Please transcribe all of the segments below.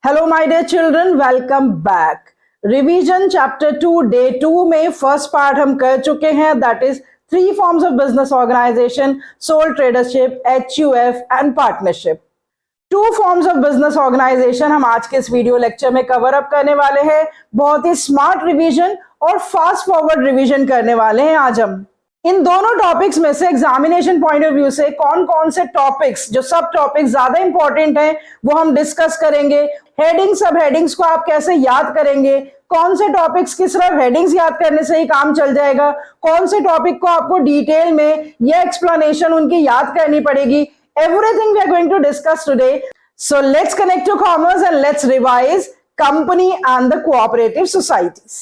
Hello my dear children, welcome back. Revision chapter 2 day 2 में first part हम कर चुके हैं, that is 3 forms of business organisation, sole tradership, HUF and partnership. 2 forms of business organisation हम आज के इस वीडियो लेक्चर में कवर अप करने वाले हैं। बहुत ही स्मार्ट रिवीजन और फास्ट फॉरवर्ड रिवीजन करने वाले हैं आज हम। इन दोनों टॉपिक्स में से एग्जामिनेशन पॉइंट ऑफ व्यू से कौन कौन से टॉपिक्स, जो सब टॉपिक्स ज्यादा इंपॉर्टेंट हैं, वो हम डिस्कस करेंगे। हेडिंग, सब हेडिंग्स को आप कैसे याद करेंगे, कौन से टॉपिक्स की सिर्फ हेडिंग्स याद करने से ही काम चल जाएगा, कौन से टॉपिक को आपको डिटेल में ये एक्सप्लेनेशन उनकी याद करनी पड़ेगी, everything we are going to discuss today. So let's connect to commerce and let's revise company and the cooperative societies.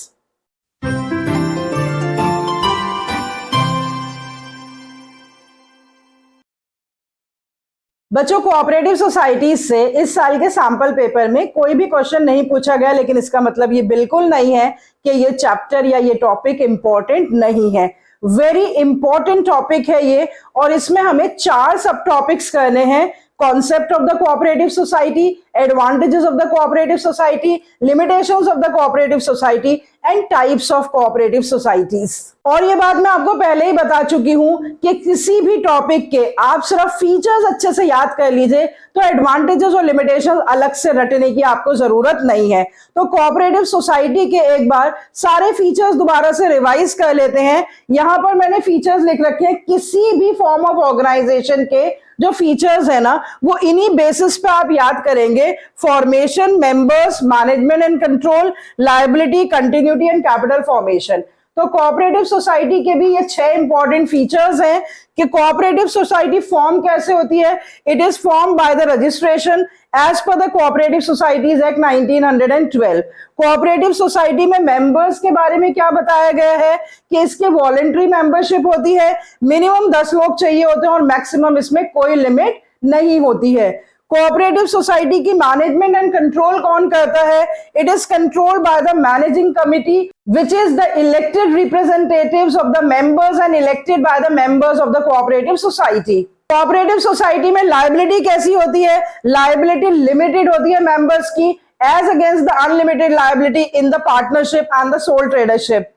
बच्चों, कोऑपरेटिव सोसाइटीज से इस साल के सैंपल पेपर में कोई भी क्वेश्चन नहीं पूछा गया, लेकिन इसका मतलब ये बिल्कुल नहीं है कि ये चैप्टर या ये टॉपिक इंपॉर्टेंट नहीं है। वेरी इंपॉर्टेंट टॉपिक है ये, और इसमें हमें 4 सब टॉपिक्स करने हैं। Concept of the cooperative society, advantages of the cooperative society, limitations of the cooperative society and types of cooperative societies. और ये बात मैं आपको पहले ही बता चुकी हूं कि किसी भी टॉपिक के आप सिर्फ फीचर्स अच्छे से याद कर लीजिए, तो एडवांटेजेस और लिमिटेशंस अलग से रटने की आपको जरूरत नहीं है। तो कोऑपरेटिव सोसाइटी के एक बार सारे फीचर्स दोबारा से रिवाइज कर लेते हैं। यहां पर मैंने फीचर्स लिख रखे हैं। किसी भी फॉर्म ऑफ ऑर्गेनाइजेशन के जो फीचर्स है ना, वो इन्हीं बेसिस पे आप याद करेंगे। Formation, members, management and control, liability, continuity and capital formation. तो कोऑपरेटिव सोसाइटी के भी ये 6 इंपॉर्टेंट फीचर्स हैं कि कोऑपरेटिव सोसाइटी फॉर्म कैसे होती है। It is form by the registration as per the cooperative societies act 1912। Cooperative society में मेंबर्स के बारे में क्या बताया गया है कि इसके वॉलंटरी मेंबरशिप होती है, मिनिमम 10 लोग चाहिए होते हैं और मैक्सिमम इसमें कोई लिमिट नहीं होती है। कोऑपरेटिव सोसाइटी की मैनेजमेंट एंड कंट्रोल कौन करता है? It is controlled by the managing committee which is the elected representatives of the members and elected by the members of the cooperative society. Cooperative society में liability कैसी होती है? Liability limited होती है members की, as against the unlimited liability in the partnership and the sole tradership.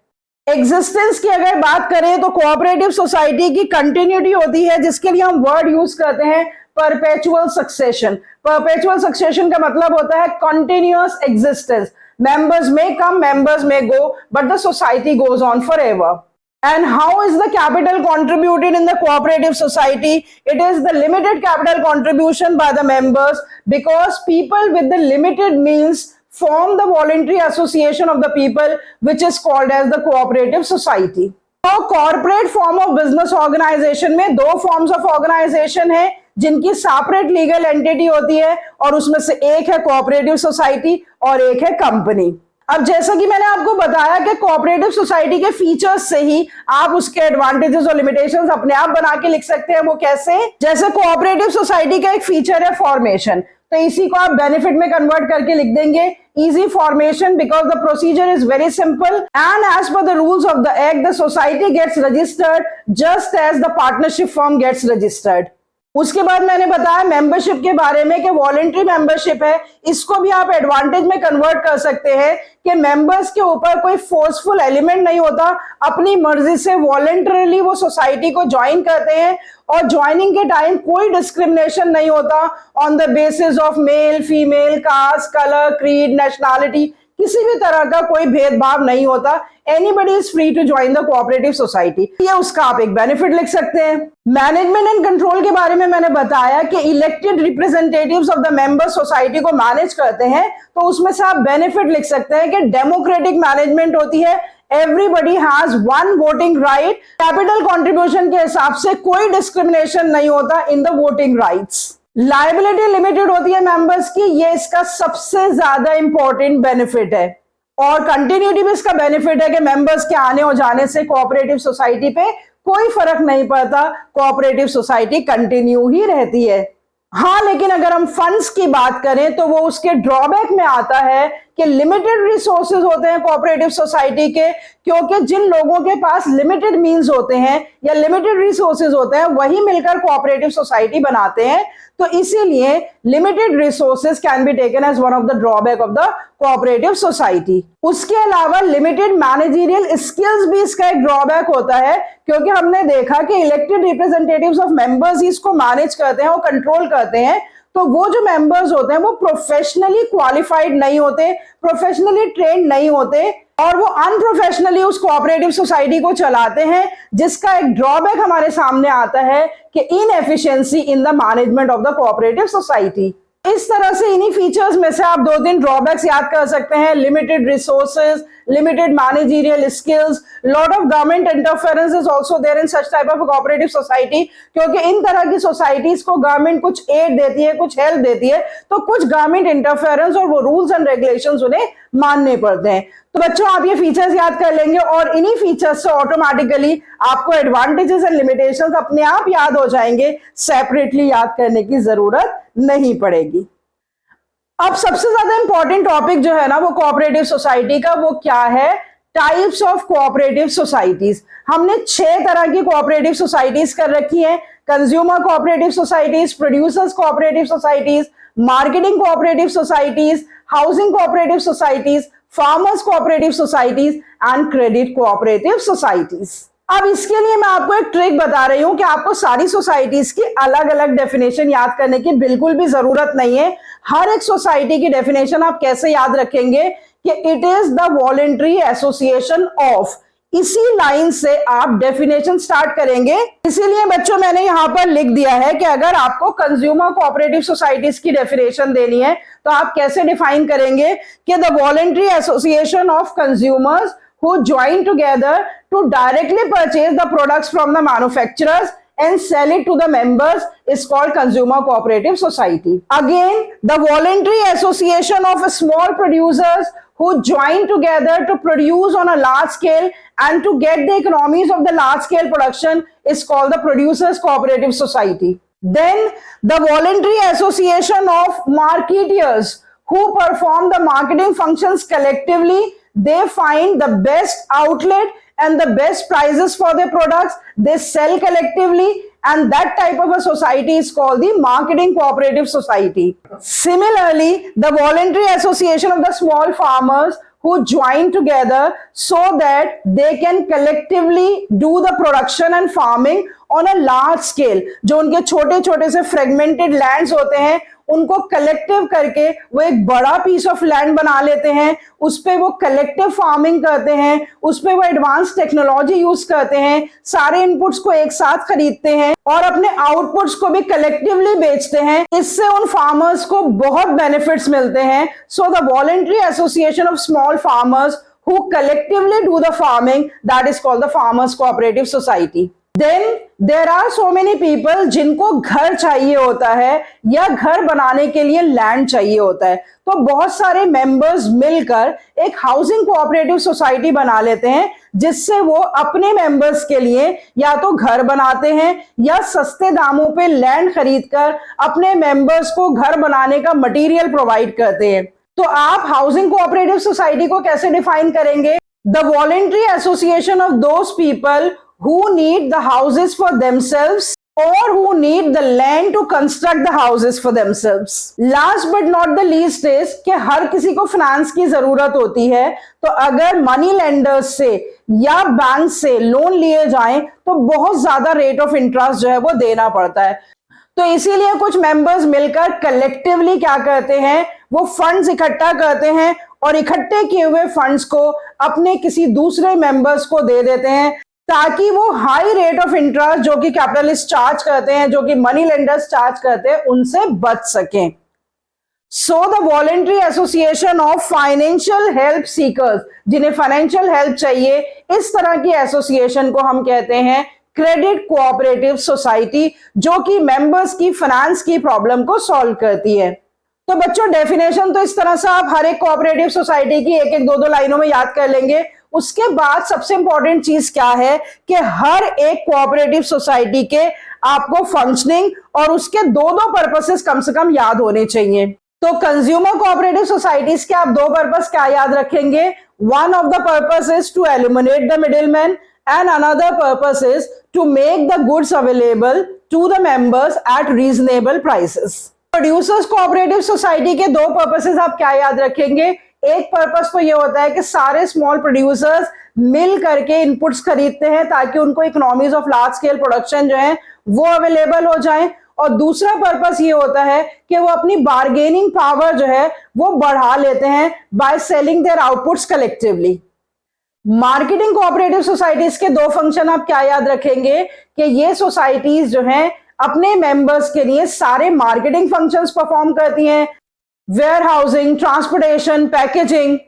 Existence की अगर बात करें तो कोऑपरेटिव सोसाइटी की कंटिन्यूटी होती है, जिसके लिए हम वर्ड यूज करते हैं परपेचुअल सक्सेशन। परपेचुअल सक्सेशन का मतलब होता है continuous existence. Members may come, members may go, but the society goes on forever. And how is the capital contributed in the cooperative society? It is the limited capital contribution by the members, because people with the limited means form the voluntary association of the people, which is called as the cooperative society. तो corporate form of business organisation में 2 forms of organisation है जिनकी separate legal entity होती है, और उसमें से एक है कोऑपरेटिव सोसाइटी और एक है कंपनी। अब जैसा कि मैंने आपको बताया कि कोऑपरेटिव सोसाइटी के फीचर्स से ही आप उसके एडवांटेजेस और लिमिटेशंस अपने आप बना के लिख सकते हैं। वो कैसे? जैसे कोऑपरेटिव सोसाइटी का एक फीचर है फॉर्मेशन, तो इसी को आप बेनिफिट में कन्वर्ट करके लिख देंगे easy formation, because the procedure is very simple and as per the rules of the act the society gets registered just as the partnership firm gets registered. उसके बाद मैंने बताया मेंबरशिप के बारे में कि वॉलंटरी मेंबरशिप है, इसको भी आप एडवांटेज में कन्वर्ट कर सकते हैं कि मेंबर्स के ऊपर कोई फोर्सफुल एलिमेंट नहीं होता, अपनी मर्जी से वॉलंटरली वो सोसाइटी को ज्वाइन करते हैं, और ज्वाइनिंग के टाइम कोई डिस्क्रिमिनेशन नहीं होता on the basis of male, female, caste, colour, creed, nationality, किसी भी तरह का कोई भेदभाव नहीं होता। Anybody is free to join the cooperative society. ये उसका आप एक बेनिफिट लिख सकते हैं। मैनेजमेंट एंड कंट्रोल के बारे में मैंने बताया कि elected representatives of the member society को मैनेज करते हैं, तो उसमें से आप बेनिफिट लिख सकते हैं कि डेमोक्रेटिक मैनेजमेंट होती है, everybody has one voting right, capital contribution के हिसाब से कोई डिस्क्रिमिनेशन नहीं होता in the voting rights. Liability limited होती है मेंबर्स की, ये इसका सबसे ज्यादा इंपॉर्टेंट बेनिफिट है, और कंटिन्यूटी भी इसका बेनिफिट है कि मेंबर्स के आने और जाने से कोऑपरेटिव सोसाइटी पे कोई फर्क नहीं पड़ता, कोऑपरेटिव सोसाइटी कंटिन्यू ही रहती है। हाँ, लेकिन अगर हम फंड्स की बात करें तो वो उसके ड्रॉबैक में आता है कि लिमिटेड रिसोर्सेज होते हैं कोऑपरेटिव सोसाइटी के, क्योंकि जिन लोगों के पास लिमिटेड मींस होते हैं या लिमिटेड रिसोर्सेज होते हैं वही मिलकर कोऑपरेटिव सोसाइटी बनाते हैं। तो इसीलिए limited resources can be taken as one of the drawback of the cooperative society. उसके अलावा लिमिटेड मैनेजरियल स्किल्स भी इसका एक ड्रॉबैक होता है, क्योंकि हमने देखा कि इलेक्टेड रिप्रेजेंटेटिव्स ऑफ मेंबर्स ही इसको मैनेज करते हैं और कंट्रोल करते हैं। तो वो जो मेंबर्स होते हैं वो प्रोफेशनली क्वालिफाइड नहीं होते, प्रोफेशनली ट्रेंड नहीं होते और वो अनप्रोफेशनली उस कोऑपरेटिव सोसाइटी को चलाते हैं, जिसका एक ड्रॉबैक हमारे सामने आता है कि inefficiency in the management of the cooperative society. इस तरह से इन्हीं फीचर्स में से आप 2-3 ड्रॉबैक्स याद कर सकते हैं। Limited resources, limited managerial skills, lot of government interference is also there in such type of a cooperative society, क्योंकि इन तरह की सोसाइटीज को गवर्नमेंट कुछ एड देती है, कुछ हेल्प देती है, तो कुछ गवर्नमेंट इंटरफेरेंस और वो रूल्स एंड रेगुलेशंस उन्हें मानने पड़ते हैं। तो बच्चों आप ये फीचर्स याद कर लेंगे और इन्हीं फीचर्स से ऑटोमेटिकली आपको एडवांटेजेस एंड लिमिटेशंस अपने आप याद हो जाएंगे, सेपरेटली याद करने की जरूरत नहीं पड़ेगी। अब सबसे ज्यादा इंपॉर्टेंट टॉपिक जो है ना वो कोऑपरेटिव सोसाइटी का, वो क्या है? Types of cooperative societies. हमने 6 तरह की कोऑपरेटिव सोसाइटीज कर रखी हैं। Consumer cooperative societies, producers cooperative societies, marketing cooperative societies, housing cooperative societies, farmers cooperative societies and credit cooperative societies. अब इसके लिए मैं आपको एक ट्रिक बता रही हूं कि आपको सारी सोसाइटीज की अलग अलग डेफिनेशन याद करने की बिल्कुल भी जरूरत नहीं है। हर एक सोसाइटी की डेफिनेशन आप कैसे याद रखेंगे कि it is the voluntary association of, इसी लाइन से आप डेफिनेशन स्टार्ट करेंगे। इसीलिए बच्चों मैंने यहां पर लिख दिया है कि अगर आपको कंज्यूमर कोऑपरेटिव सोसाइटीज की डेफिनेशन देनी है तो आप कैसे डिफाइन करेंगे कि the voluntary association of consumers who join together to directly purchase the products from the manufacturers and sell it to the members is called consumer cooperative society. Again, the voluntary association of small producers who join together to produce on a large scale and to get the economies of the large scale production is called the producers cooperative society. Then the voluntary association of marketeers who perform the marketing functions collectively, they find the best outlet and the best prices for their products, they sell collectively, and that type of a society is called the marketing cooperative society. Similarly, the voluntary association of the small farmers who join together so that they can collectively do the production and farming on a large scale. जो उनके छोटे छोटे से fragmented lands होते हैं उनको collective करके वो एक बड़ा पीस ऑफ लैंड बना लेते हैं, उस पे वो कलेक्टिव फार्मिंग करते हैं, उस पे वो एडवांस टेक्नोलॉजी यूज करते हैं, सारे इनपुट्स को एक साथ खरीदते हैं और अपने आउटपुट्स को भी कलेक्टिवली बेचते हैं। इससे उन फार्मर्स को बहुत बेनिफिट्स मिलते हैं। So the voluntary association of small farmers who collectively do the farming, that is called the farmers cooperative society. Then there are so many people जिनको घर चाहिए होता है या घर बनाने के लिए लैंड चाहिए होता है, तो बहुत सारे मेंबर्स मिलकर एक हाउसिंग कोऑपरेटिव सोसाइटी बना लेते हैं, जिससे वो अपने मेंबर्स के लिए या तो घर बनाते हैं या सस्ते दामों पे लैंड खरीदकर अपने मेंबर्स को घर बनाने का मटेरियल प्रोवाइड करते हैं। तो आप हाउसिंग कोऑपरेटिव सोसाइटी को कैसे डिफाइन करेंगे? The voluntary association of those people who need the houses for themselves or who need the land to construct the houses for themselves. Last but not the least is कि हर किसी को finance की जरूरत होती है, तो अगर मनी लेंडर्स से या बैंक से लोन लिए जाएं तो बहुत ज्यादा रेट ऑफ इंटरेस्ट जो है वो देना पड़ता है। तो इसीलिए कुछ मेंबर्स मिलकर कलेक्टिवली क्या करते हैं, वो फंड्स इकट्ठा करते हैं और इकट्ठे किए हुए फंड्स को अपने किसी दूसरे मेंबर्स को दे देते हैं, ताकि वो हाई रेट ऑफ इंटरेस्ट जो कि कैपिटलिस्ट चार्ज करते हैं, जो कि मनी लेंडर्स चार्ज करते हैं, उनसे बच सकें। So the voluntary association of financial help seekers, जिन्हें फाइनेंशियल हेल्प चाहिए, इस तरह की एसोसिएशन को हम कहते हैं क्रेडिट कोऑपरेटिव सोसाइटी, जो कि मेंबर्स की फाइनेंस की प्रॉब्लम को सॉल्व करती है। तो बच्चों डेफिनेशन तो इस तरह से आप हर एक कोऑपरेटिव सोसाइटी की एक एक दो लाइनों में याद कर लेंगे। उसके बाद सबसे इंपॉर्टेंट चीज क्या है कि हर एक कोऑपरेटिव सोसाइटी के आपको फंक्शनिंग और उसके दो पर्पसेस कम से कम याद होने चाहिए। तो कंज्यूमर कोऑपरेटिव सोसाइटीज के आप दो पर्पस क्या याद रखेंगे? One of the purpose is to eliminate the middleman and another purpose is to make the goods available to the members at reasonable prices. Producers cooperative society के दो purposes आप क्या याद रखेंगे? एक पर्पस तो ये होता है कि सारे स्मॉल प्रोड्यूसर्स मिल करके इनपुट्स खरीदते हैं ताकि उनको economies of large scale production जो है वो अवेलेबल हो जाए, और दूसरा पर्पस ये होता है कि वो अपनी बार्गेनिंग पावर जो है वो बढ़ा लेते हैं by selling their outputs collectively. Marketing cooperative societies के दो फंक्शन आप क्या याद रखेंगे? कि ये सोसाइटीज जो हैं अपने मेंबर्स के लिए सारे मार्केटिंग फंक्शंस परफॉर्म करती हैं, वेयर हाउसिंग, ट्रांसपोर्टेशन, पैकेजिंग,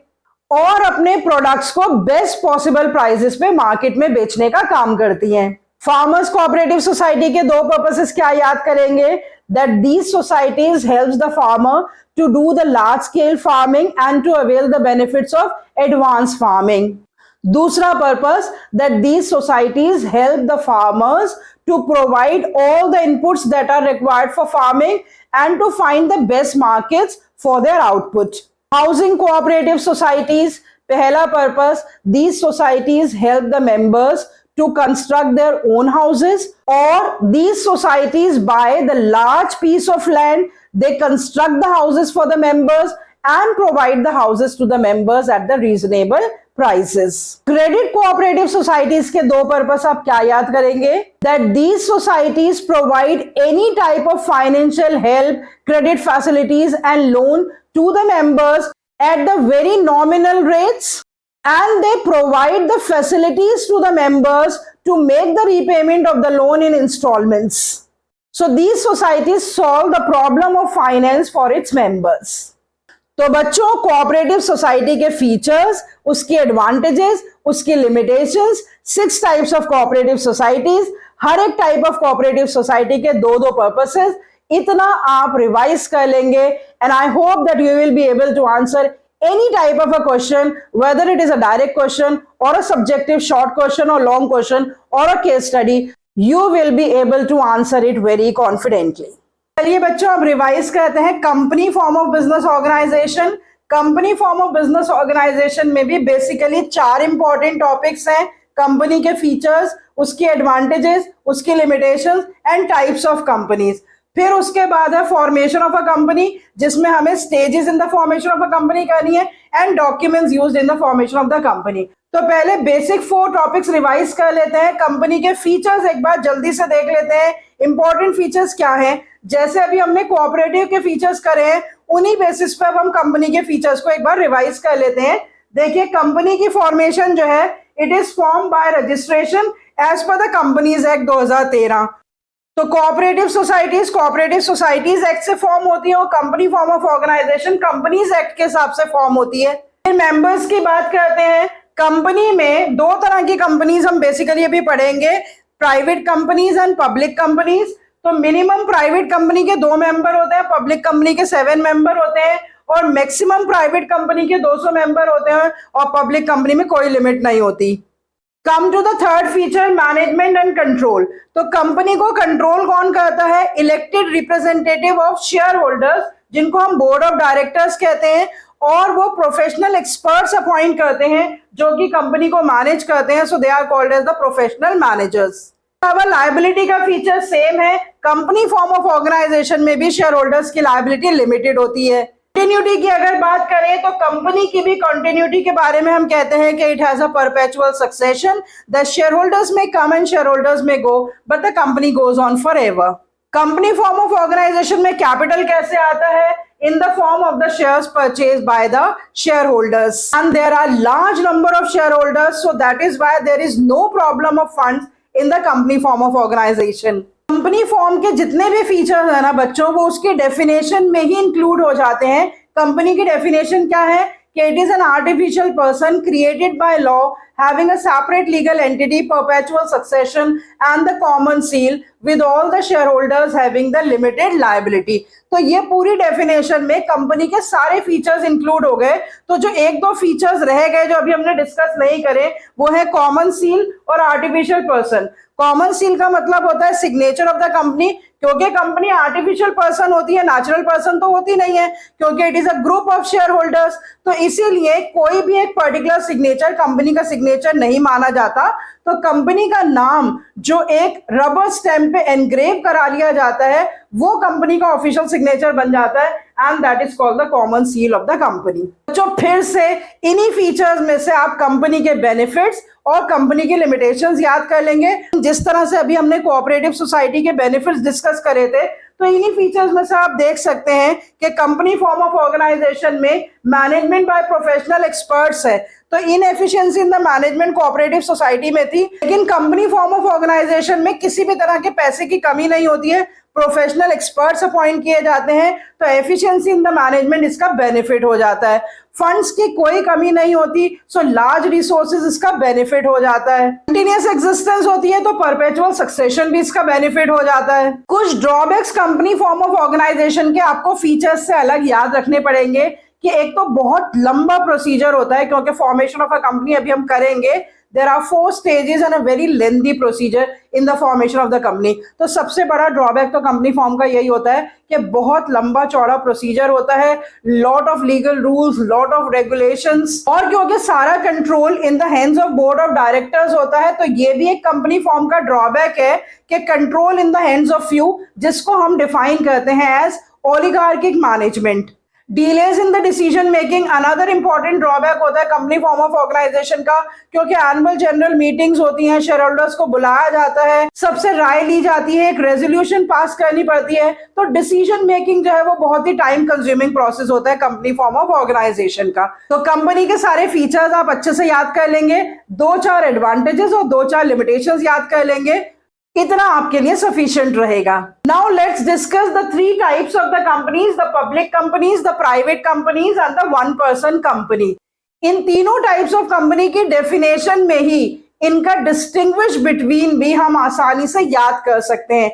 और अपने प्रोडक्ट्स को बेस्ट पॉसिबल प्राइसेस पे मार्केट में बेचने का काम करती हैं। फार्मर्स कोऑपरेटिव सोसाइटी के दो पर्पसेस क्या याद करेंगे? That these societies helps the farmer to do the large scale farming and to avail the benefits of advance farming. दूसरा purpose, that these societies help the farmers to provide all the inputs that are required for farming and to find the best markets for their output. Housing cooperative societies, पहला purpose, these societies help the members to construct their own houses, or these societies buy the large piece of land, they construct the houses for the members and provide the houses to the members at the reasonable prices. Credit cooperative societies के दो purpose आप क्या याद करेंगे? That these societies provide any type of financial help, credit facilities and loan to the members at the very nominal rates, and they provide the facilities to the members to make the repayment of the loan in installments. So these societies solve the problem of finance for its members. तो बच्चों, cooperative society के features, उसके advantages, उसकी limitations, 6 types of cooperative societies, हर एक type of cooperative society के दो दो पर्पसेस, इतना आप रिवाइज कर लेंगे and I hope that you will be able to answer any type of a question, whether it is a direct question or a subjective short question or long question or a case study, you will be able to answer it very confidently. चलिए बच्चों, अब revise करते हैं company form of business organisation. Company form of business organisation में भी basically 4 important topics हैं: company के features, उसके एडवांटेजेस, उसकी limitations and types of companies. फिर उसके बाद है फॉर्मेशन ऑफ अ कंपनी, जिसमें हमें stages in the formation of a company करनी है and documents used in the formation of the company. तो पहले बेसिक 4 टॉपिक्स रिवाइज कर लेते हैं। कंपनी के फीचर्स एक बार जल्दी से देख लेते हैं। इंपॉर्टेंट फीचर्स क्या हैं? जैसे अभी हमने कोऑपरेटिव के फीचर्स करे हैं, उन्हीं बेसिस पर अब हम कंपनी के फीचर्स को एक बार रिवाइज कर लेते हैं। देखिए, कंपनी की फॉर्मेशन जो है, it is form by registration as per the companies act 2013। तो कोऑपरेटिव सोसाइटीज एक्ट से फॉर्म होती है और company form of organisation companies act के हिसाब से फॉर्म होती है। फिर मेंबर्स की बात करते हैं। कंपनी में 2 तरह की कंपनीज हम बेसिकली अभी पढ़ेंगे, private companies and public companies. तो मिनिमम प्राइवेट कंपनी के 2 मेंबर होते हैं, पब्लिक कंपनी के 7 मेंबर होते हैं, और मैक्सिमम प्राइवेट कंपनी के 200 मेंबर होते हैं, और पब्लिक कंपनी में कोई लिमिट नहीं होती। Come to the third feature, management and control. तो कंपनी को कंट्रोल कौन करता है? Elected representative of shareholders, जिनको हम बोर्ड ऑफ डायरेक्टर्स कहते हैं, और वो प्रोफेशनल एक्सपर्ट्स अपॉइंट करते हैं जो कि कंपनी को मैनेज करते हैं। So they are called as the professional managers. अब लायबिलिटी का फीचर सेम है। कंपनी फॉर्म ऑफ ऑर्गेनाइजेशन में भी शेयर होल्डर्स की लायबिलिटी लिमिटेड होती है। कंटिन्यूटी की अगर बात करें तो कंपनी की भी कंटिन्यूटी के बारे में हम कहते हैं कि it has a perpetual succession. The shareholders में कम एंड शेयर होल्डर्स में go, but the company goes on forever. Company form of organisation में कैपिटल कैसे आता है? in the form of the shares purchased by the shareholders, and there are large number of shareholders, so that is why there is no problem of funds in the company form of organization. Company form के जितने भी features है ना बच्चों, वो उसके definition में ही include हो जाते हैं। कंपनी की डेफिनेशन क्या है कि it is an artificial person created by law having a separate legal entity, perpetual succession and the common seal with all the shareholders having the limited liability. तो ये पूरी डेफिनेशन में कंपनी के सारे फीचर्स इंक्लूड हो गए। तो जो 1-2 फीचर्स रह गए जो अभी हमने डिस्कस नहीं करे, वो है कॉमन सील और आर्टिफिशियल पर्सन। कॉमन सील का मतलब होता है सिग्नेचर ऑफ द कंपनी, क्योंकि कंपनी आर्टिफिशियल पर्सन होती है, नेचुरल पर्सन तो होती नहीं है, क्योंकि it is a group of share holders. तो इसीलिए कोई भी एक पर्टिकुलर सिग्नेचर कंपनी का सिग्नेचर नहीं माना जाता। तो कंपनी का नाम जो एक रबर स्टैंप पे एनग्रेव करा लिया जाता है वो कंपनी का ऑफिशियल सिग्नेचर बन जाता है, and that is called the common seal of the company. बच्चों फिर से इन्हीं फीचर्स में से आप कंपनी के बेनिफिट्स और कंपनी की लिमिटेशंस याद कर लेंगे। जिस तरह से अभी हमने कोऑपरेटिव सोसाइटी के बेनिफिट्स डिस्कस करे थे, तो इन्हीं फीचर्स में से आप देख सकते हैं कि कंपनी फॉर्म ऑफ ऑर्गेनाइजेशन में मैनेजमेंट बाय प्रोफेशनल एक्सपर्ट्स है। तो inefficiency in the management cooperative society में थी, लेकिन कंपनी फॉर्म ऑफ ऑर्गेनाइजेशन में किसी भी तरह के पैसे की कमी नहीं होती है, प्रोफेशनल एक्सपर्ट्स अपॉइंट किए जाते हैं, तो एफिशिएंसी इन द मैनेजमेंट इसका बेनिफिट हो जाता है। फंड्स की कोई कमी नहीं होती, सो लार्ज रिसोर्सेज इसका बेनिफिट हो जाता है। कंटिन्यूअस एग्जिस्टेंस होती है तो परपेचुअल सक्सेशन भी इसका बेनिफिट हो जाता है। कुछ drawbacks company form of organisation के आपको फीचर्स से अलग याद रखने पड़ेंगे कि एक तो बहुत लंबा प्रोसीजर होता है, क्योंकि फॉर्मेशन ऑफ अ कंपनी अभी हम करेंगे। There are 4 stages and a very lengthy procedure in the formation of the company. तो सबसे बड़ा ड्रॉबैक तो कंपनी फॉर्म का यही होता है कि बहुत लंबा चौड़ा प्रोसीजर होता है, lot of legal rules, lot of regulations, और क्योंकि सारा control in the hands of board of directors होता है, तो ये भी एक कंपनी फॉर्म का ड्रॉबैक है कि control in the hands of few, जिसको हम डिफाइन करते हैं as oligarchic management. Delays in the decision making another important drawback होता है कंपनी फॉर्म ऑफ ऑर्गेनाइजेशन का, क्योंकि एनुअल जनरल मीटिंग्स होती हैं, शेयर होल्डर्स को बुलाया जाता है, सबसे राय ली जाती है, एक रेजोल्यूशन पास करनी पड़ती है, तो डिसीजन मेकिंग जो है वो बहुत ही टाइम कंज्यूमिंग प्रोसेस होता है कंपनी फॉर्म ऑफ ऑर्गेनाइजेशन का। तो कंपनी के सारे फीचर्स आप अच्छे से याद कर लेंगे, 2-4 एडवांटेजेस और 2-4 लिमिटेशंस याद कर लेंगे, इतना आपके लिए सफिशिएंट रहेगा। Now let's discuss the 3 types of the companies, the public companies, the private companies and the one person company. इन तीनों टाइप्स ऑफ कंपनी की डेफिनेशन में ही इनका डिस्टिंग्विश बिटवीन भी हम आसानी से याद कर सकते हैं।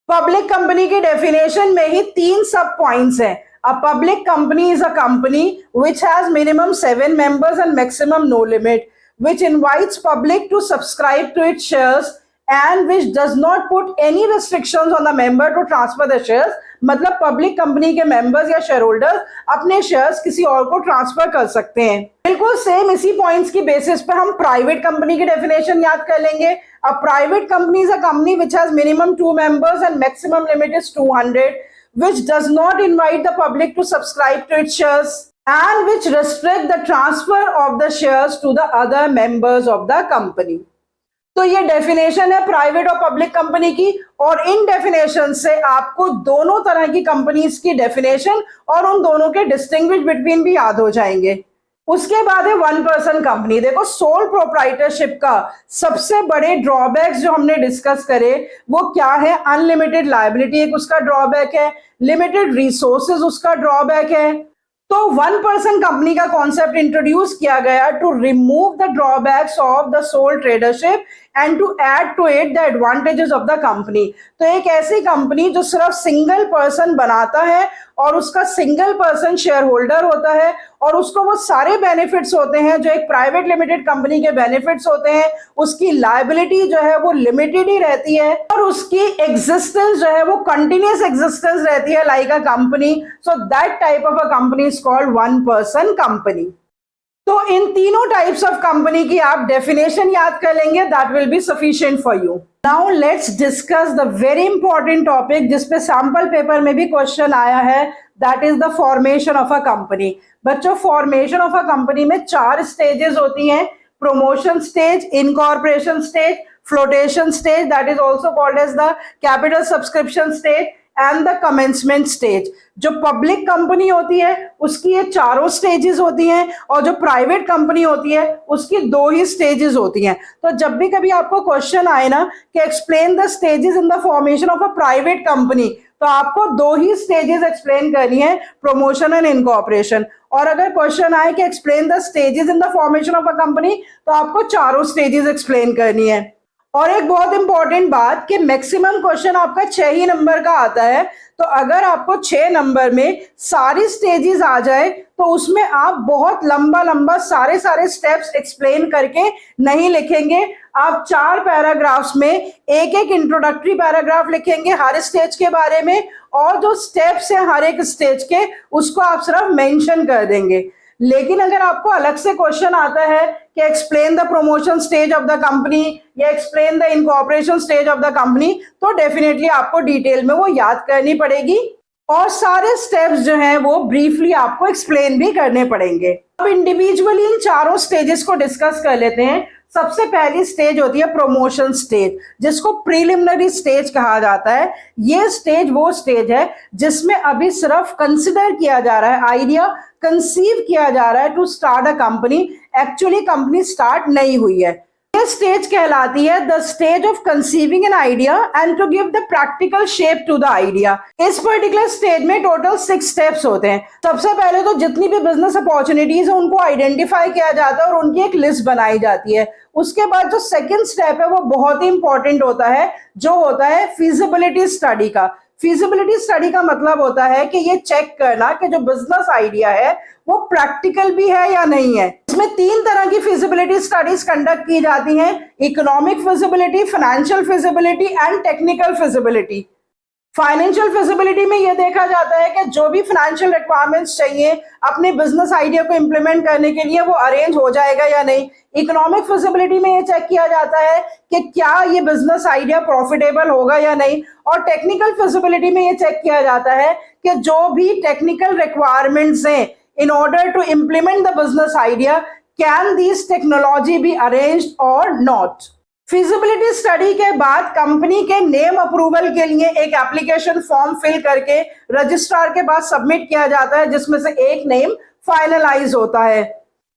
पब्लिक कंपनी की डेफिनेशन में ही 3 सब पॉइंट्स हैं। A public company is a company which has minimum 7 members and maximum no limit, which invites public to subscribe to its shares and which does not put any restrictions on the member to transfer the shares। मतलब public company के members या share holders अपने shares किसी और को transfer कर सकते हैं। बिल्कुल सेम इसी पॉइंट्स की बेसिस पे हम प्राइवेट कंपनी की डेफिनेशन याद कर लेंगे। A private company is a company which has minimum 2 members and maximum limit is 200, which does not invite the public to subscribe to its shares and which restrict the transfer of the shares to the other members of the company। तो ये definition है private और public company की, और इन definition से आपको दोनों तरह की कंपनीज की डेफिनेशन और उन दोनों के डिस्टिंग्विश बिटवीन भी याद हो जाएंगे। उसके बाद है वन पर्सन कंपनी। देखो सोल प्रोप्राइटरशिप का सबसे बड़े ड्रॉबैक्स जो हमने डिस्कस करे वो क्या है? अनलिमिटेड लायबिलिटी एक उसका ड्रॉबैक है, लिमिटेड रिसोर्सेज उसका ड्रॉबैक है। तो वन पर्सन कंपनी का कॉन्सेप्ट इंट्रोड्यूस किया गया to remove the drawbacks of the sole tradership and to add to it the advantages of the company. तो एक ऐसी कंपनी जो सिर्फ सिंगल पर्सन बनाता है और उसका सिंगल पर्सन शेयर होल्डर होता है और उसको वो सारे बेनिफिट्स होते हैं जो एक प्राइवेट लिमिटेड कंपनी के बेनिफिट्स होते हैं, उसकी लायबिलिटी जो है वो लिमिटेड ही रहती है और उसकी एग्जिस्टेंस जो है वो कंटिन्यूअस एग्जिस्टेंस रहती है like a company. So that type of a company is called one person company. तो इन तीनों टाइप्स ऑफ कंपनी की आप डेफिनेशन याद कर लेंगे, that will be sufficient for you. Now let's discuss the very important topic जिसपे sample paper में भी क्वेश्चन आया है, that is the formation of a company. बच्चों फॉर्मेशन ऑफ अ कंपनी में 4 स्टेजेस होती हैं, promotion stage, incorporation stage, flotation stage that is also called as the capital subscription stage and the commencement stage. जो public company होती है उसकी ये 4 stages होती हैं और जो प्राइवेट कंपनी होती है उसकी 2 ही स्टेजेस होती हैं। तो जब भी कभी आपको क्वेश्चन आए ना कि explain the stages in the formation of a private company, तो आपको 2 ही स्टेजेस एक्सप्लेन करनी है, प्रमोशन एंड इनकॉर्पोरेशन। और अगर क्वेश्चन आए कि explain the stages in the formation of a company, तो आपको 4 स्टेजेस एक्सप्लेन करनी है। और एक बहुत इंपॉर्टेंट बात कि मैक्सिमम क्वेश्चन आपका 6 ही नंबर का आता है, तो अगर आपको 6 नंबर में सारी स्टेजेस आ जाए तो उसमें आप बहुत लंबा लंबा सारे सारे स्टेप्स एक्सप्लेन करके नहीं लिखेंगे। आप 4 पैराग्राफ्स में एक एक इंट्रोडक्टरी पैराग्राफ लिखेंगे हर स्टेज के बारे में, और जो स्टेप्स है हर एक स्टेज के उसको आप सिर्फ मेंशन कर देंगे। लेकिन अगर आपको अलग से क्वेश्चन आता है कि explain the promotion stage of the company या explain the incorporation stage of the company, तो डेफिनेटली आपको डिटेल में वो याद करनी पड़ेगी और सारे स्टेप्स जो हैं वो ब्रीफली आपको एक्सप्लेन भी करने पड़ेंगे। अब इंडिविजुअली इन चारों स्टेजेस को डिस्कस कर लेते हैं। सबसे पहली स्टेज होती है प्रमोशन स्टेज, जिसको प्रीलिमिनरी स्टेज कहा जाता है। ये स्टेज वो स्टेज है जिसमें अभी सिर्फ कंसिडर किया जा रहा है, आइडिया कंसीव किया जा रहा है to start a company. Actually company start नहीं हुई है। ये स्टेज कहलाती है the stage of conceiving an idea and to give the practical shape to the idea. इस पर्टिकुलर स्टेज में टोटल 6 स्टेप्स होते हैं। सबसे पहले तो जितनी भी बिजनेस अपॉर्चुनिटीज है उनको आइडेंटिफाई किया जाता है और उनकी एक लिस्ट बनाई जाती है। उसके बाद जो सेकंड स्टेप है वो बहुत ही इंपॉर्टेंट होता है, जो होता है फिजिबिलिटी स्टडी का। फिजिबिलिटी स्टडी का मतलब होता है कि ये चेक करना कि जो बिजनेस आइडिया है वो प्रैक्टिकल भी है या नहीं है। इसमें 3 तरह की फिजिबिलिटी स्टडीज कंडक्ट की जाती हैं, economic feasibility, financial feasibility and technical feasibility. Financial feasibility में यह देखा जाता है कि जो भी फाइनेंशियल रिक्वायरमेंट्स चाहिए अपने बिजनेस आइडिया को इंप्लीमेंट करने के लिए वो अरेंज हो जाएगा या नहीं। इकोनॉमिक फिजिबिलिटी में ये चेक किया जाता है कि क्या ये बिजनेस आइडिया प्रॉफिटेबल होगा या नहीं। और टेक्निकल फिजिबिलिटी में ये चेक किया जाता है कि जो भी टेक्निकल रिक्वायरमेंट्स हैं in order to implement the business idea, can these technology be arranged or not। Feasibility study के बाद कंपनी के नेम अप्रूवल के लिए एक एप्लीकेशन फॉर्म फिल करके रजिस्ट्रार के पास सबमिट किया जाता है, जिसमें से एक नेम फाइनलाइज होता है।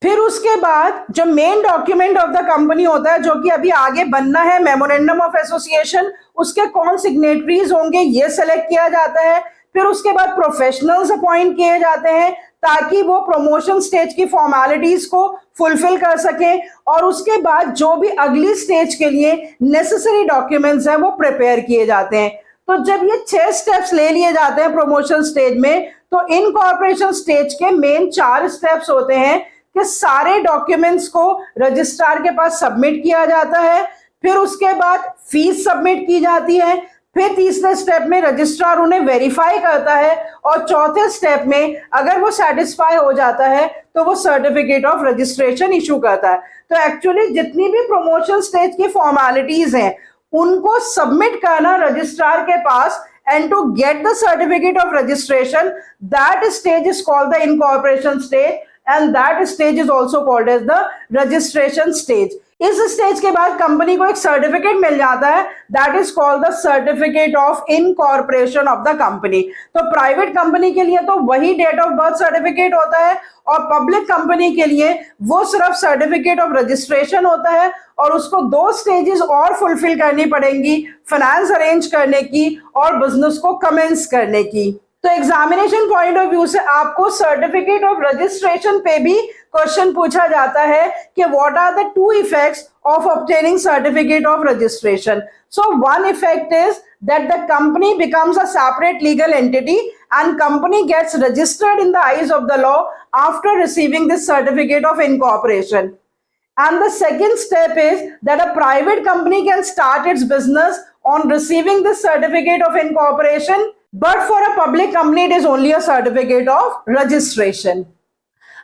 फिर उसके बाद जो main document of the company होता है, जो कि अभी आगे बनना है, मेमोरेंडम ऑफ एसोसिएशन, उसके कौन सिग्नेटरीज होंगे ये सेलेक्ट किया जाता है। फिर उसके बाद प्रोफेशनल्स अपॉइंट किए जाते हैं ताकि वो प्रमोशन स्टेज की फॉर्मेलिटीज को फुलफिल कर सकें, और उसके बाद जो भी अगली स्टेज के लिए नेसेसरी डॉक्यूमेंट्स हैं वो प्रिपेयर किए जाते हैं। तो जब ये 6 स्टेप्स ले लिए जाते हैं प्रमोशन स्टेज में, तो इनकॉर्पोरेशन स्टेज के मेन 4 स्टेप्स होते हैं कि सारे डॉक्यूमेंट्स को रजिस्ट्रार के पास सबमिट किया जाता है, फिर उसके बाद फीस सबमिट की जाती है, फिर तीसरे स्टेप में रजिस्ट्रार उन्हें वेरीफाई करता है, और चौथे स्टेप में अगर वो सेटिस्फाई हो जाता है तो वो सर्टिफिकेट ऑफ रजिस्ट्रेशन इशू करता है। तो एक्चुअली जितनी भी प्रमोशन स्टेज की फॉर्मेलिटीज हैं उनको सबमिट करना रजिस्ट्रार के पास, and to get the certificate of registration, that stage is called the incorporation stage, and that stage is also called as the registration stage। इस स्टेज के बाद कंपनी को एक सर्टिफिकेट मिल जाता है, that is called the certificate of incorporation of the company. तो private company के लिए तो वही डेट ऑफ बर्थ सर्टिफिकेट होता है, और पब्लिक कंपनी के लिए वो सिर्फ सर्टिफिकेट ऑफ रजिस्ट्रेशन होता है, और उसको 2 स्टेजेस और फुलफिल करनी पड़ेंगी, फाइनेंस अरेंज करने की और बिजनेस को कमेंस करने की। तो एग्जामिनेशन पॉइंट ऑफ व्यू से आपको सर्टिफिकेट ऑफ रजिस्ट्रेशन पे भी क्वेश्चन पूछा जाता है कि what are the 2 effects of obtaining certificate of registration. So one effect is that the company becomes a separate legal entity and company gets registered in the eyes of the law after receiving this certificate of incorporation. And the second step is that a private company can start its business on receiving this certificate of incorporation, but for a public company it is only a certificate of registration.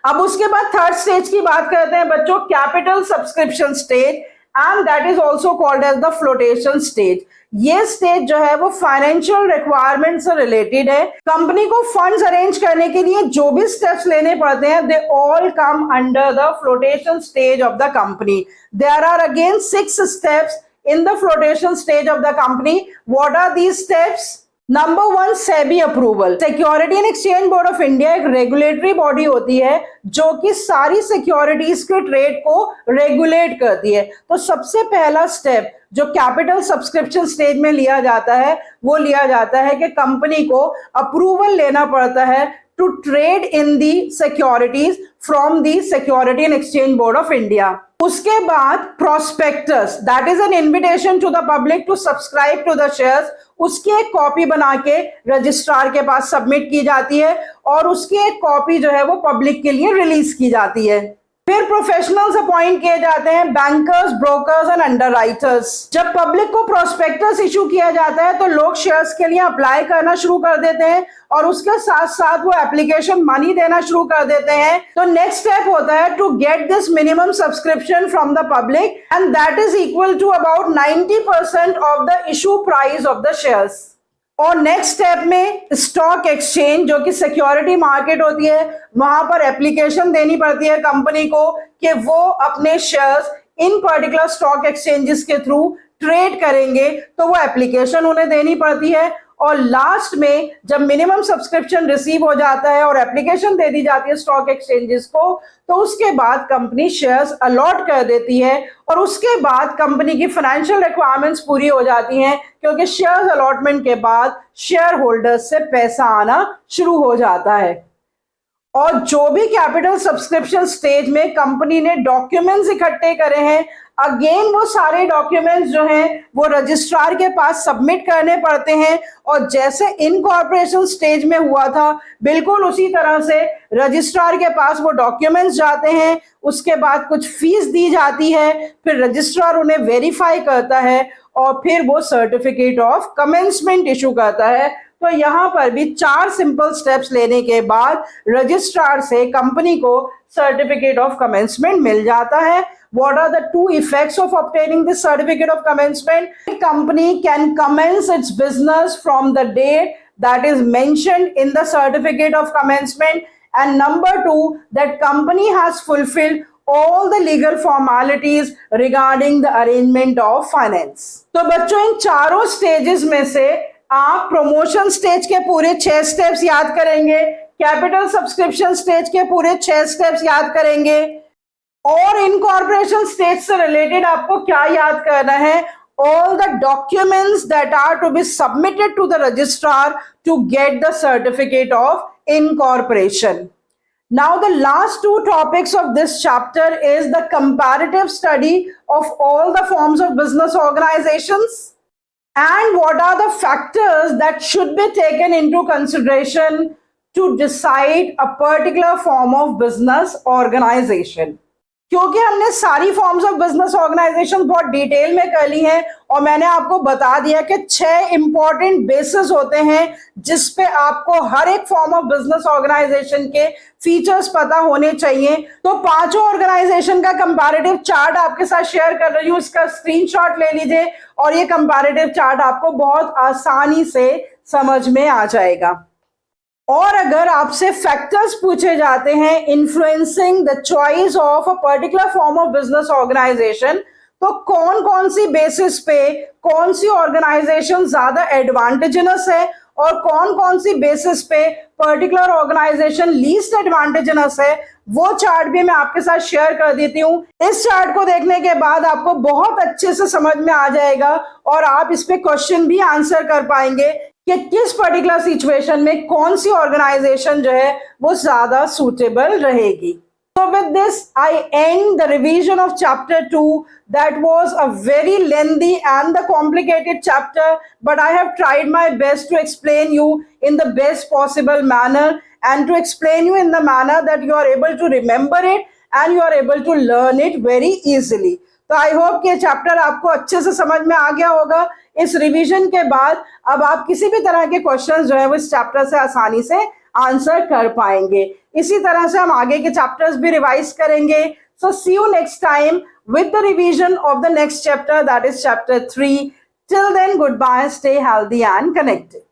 अब उसके बाद third stage की बात करते हैं बच्चों, capital subscription stage, and that is also called as the flotation stage. ये stage जो है वो फाइनेंशियल रिक्वायरमेंट से रिलेटेड है। कंपनी को फंड्स अरेंज करने के लिए जो भी स्टेप्स लेने पड़ते हैं, they all come under the flotation stage of the company. There are again 6 steps in the flotation stage of the company. What are these steps? Number 1, SEBI approval. Security and exchange board of India एक regulatory body होती है जो कि सारी securities के trade को regulate करती है। तो सबसे पहला स्टेप जो कैपिटल सब्सक्रिप्शन स्टेज में लिया जाता है वो लिया जाता है कि कंपनी को अप्रूवल लेना पड़ता है to trade in the securities from the Security and Exchange Board of India. उसके बाद prospectus, that is an invitation to the public to subscribe to the shares. उसकी एक कॉपी बना के रजिस्ट्रार के पास सबमिट की जाती है और उसकी एक कॉपी जो है वो पब्लिक के लिए रिलीज की जाती है। फिर प्रोफेशनल्स अपॉइंट किए जाते हैं, बैंकर्स, ब्रोकर्स एंड अंडरराइटर्स। जब पब्लिक को प्रोस्पेक्टस इशू किया जाता है तो लोग शेयर्स के लिए अप्लाई करना शुरू कर देते हैं और उसके साथ साथ वो एप्लीकेशन मनी देना शुरू कर देते हैं। तो नेक्स्ट स्टेप होता है to get this minimum subscription from the public and that is equal to about 90% of the issue price of the shares. और नेक्स्ट स्टेप में स्टॉक एक्सचेंज, जो कि सिक्योरिटी मार्केट होती है, वहां पर एप्लीकेशन देनी पड़ती है कंपनी को कि वो अपने shares in particular stock exchanges के थ्रू ट्रेड करेंगे, तो वो एप्लीकेशन उन्हें देनी पड़ती है। और लास्ट में जब मिनिमम सब्सक्रिप्शन रिसीव हो जाता है और एप्लीकेशन दे दी जाती है स्टॉक एक्सचेंजेस को, तो उसके बाद कंपनी शेयर्स अलॉट कर देती है और उसके बाद कंपनी की फाइनेंशियल रिक्वायरमेंट्स पूरी हो जाती हैं, क्योंकि शेयर्स अलॉटमेंट के बाद शेयर होल्डर्स से पैसा आना शुरू हो जाता है। और जो भी कैपिटल सब्सक्रिप्शन स्टेज में कंपनी ने डॉक्यूमेंट्स इकट्ठे करे हैं, अगेन वो सारे डॉक्यूमेंट्स जो हैं वो रजिस्ट्रार के पास सबमिट करने पड़ते हैं। और जैसे इनकॉर्पोरेशन स्टेज में हुआ था, बिल्कुल उसी तरह से रजिस्ट्रार के पास वो डॉक्यूमेंट्स जाते हैं, उसके बाद कुछ फीस दी जाती है, फिर रजिस्ट्रार उन्हें वेरीफाई करता है और फिर वो सर्टिफिकेट ऑफ कमेंसमेंट इशू करता है। तो यहां पर भी 4 सिंपल स्टेप्स लेने के बाद रजिस्ट्रार से कंपनी को सर्टिफिकेट ऑफ कमेंसमेंट मिल जाता है। What are the 2 effects of obtaining this certificate of commencement? A company can commence its business from the date that is mentioned in the certificate of commencement, and number 2, that company has fulfilled all the legal formalities regarding the arrangement of finance. तो बच्चों, इन चारों stages में से आप promotion stage के पूरे 6 steps याद करेंगे, कैपिटल सब्सक्रिप्शन स्टेज के पूरे 6 स्टेप्स याद करेंगे, और इनकॉर्पोरेशन स्टेज से रिलेटेड आपको क्या याद करना है? All the documents that are to be submitted to the registrar to get the certificate of incorporation. Now the last 2 topics of this chapter is the comparative study of all the forms of business organizations and what are the factors that should be taken into consideration to decide a particular form of business organization. क्योंकि हमने सारी forms of business organisation बहुत detail में कर ली हैं और मैंने आपको बता दिया कि 6 इंपॉर्टेंट बेसिस होते हैं जिस पे आपको हर एक फॉर्म ऑफ बिजनेस ऑर्गेनाइजेशन के फीचर्स पता होने चाहिए। तो 5 ऑर्गेनाइजेशन का कंपैरेटिव चार्ट आपके साथ शेयर कर रही हूँ, इसका स्क्रीनशॉट ले लीजिए और ये कंपैरेटिव चार्ट आपको बहुत आसानी से समझ में आ जाएगा। और अगर आपसे फैक्टर्स पूछे जाते हैं influencing the choice of a particular form of business organisation, तो कौन कौन सी बेसिस पे कौन सी ऑर्गेनाइजेशन ज्यादा एडवांटेजनस है और कौन कौन सी बेसिस पे पर्टिकुलर ऑर्गेनाइजेशन लीस्ट एडवांटेजनस है, वो चार्ट भी मैं आपके साथ शेयर कर देती हूँ। इस चार्ट को देखने के बाद आपको बहुत अच्छे से समझ में आ जाएगा और आप इस पे क्वेश्चन भी आंसर कर पाएंगे कि किस पर्टिकुलर सिचुएशन में कौन सी ऑर्गेनाइजेशन जो है वो ज्यादा सूटेबल रहेगी। So with this, I end the revision of chapter 2. That was a very lengthy and the complicated chapter, but I have tried my best to explain you in the best possible manner and to explain you in the manner that you are able to remember it and you are able to learn it very easily. तो I hope कि chapter आपको अच्छे से समझ में आ गया होगा। इस रिवीजन के बाद अब आप किसी भी तरह के क्वेश्चंस जो है वो इस चैप्टर से आसानी से आंसर कर पाएंगे। इसी तरह से हम आगे के चैप्टर्स भी रिवाइज करेंगे। So see you next time with the revision of the next chapter, that is chapter 3. Till then, goodbye, stay healthy and connected.